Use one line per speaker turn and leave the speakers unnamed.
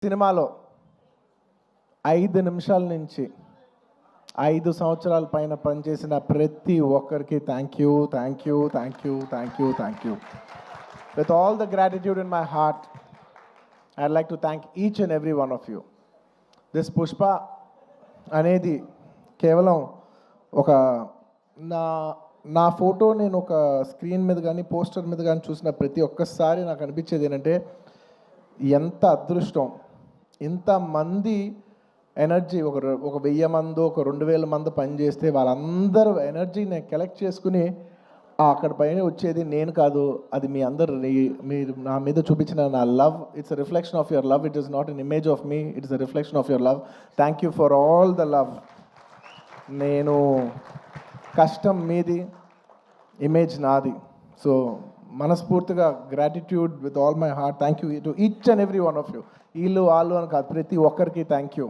సినిమాలో 5 నిమిషాల నుంచి 5 సంవత్సరాల పైన పనిచేసిన ప్రతి ఒక్కరికి thank you. With all the gratitude in my heart I'd like to thank each and every one of you. This Pushpa అనేది కేవలం ఒక నా ఫోటో నేను ఒక స్క్రీన్ మీద కానీ పోస్టర్ మీద కానీ చూసిన ప్రతి ఒక్కసారి నాకు అనిపించేది ఏంటంటే ఎంత అదృష్టం, ఇంతమంది ఎనర్జీ ఒక 1000 మంది ఒక 2000 మంది పనిచేస్తే వాళ్ళందరూ ఎనర్జీని కలెక్ట్ చేసుకుని అక్కడ పైన వచ్చేది నేను కాదు, అది మీ అందరు మీరు నా మీద చూపించిన నా love. It's a reflection of your love. It is not an image of me, it's a reflection of your love. Thank you for all the love. నేను కష్టం మీది, ఇమేజ్ నాది. సో మనస్ఫూర్తిగా gratitude with all my heart. Thank you to each and every one of you. వీళ్ళు వాళ్ళు అని కాదు, ప్రతి ఒక్కరికి థ్యాంక్ యూ.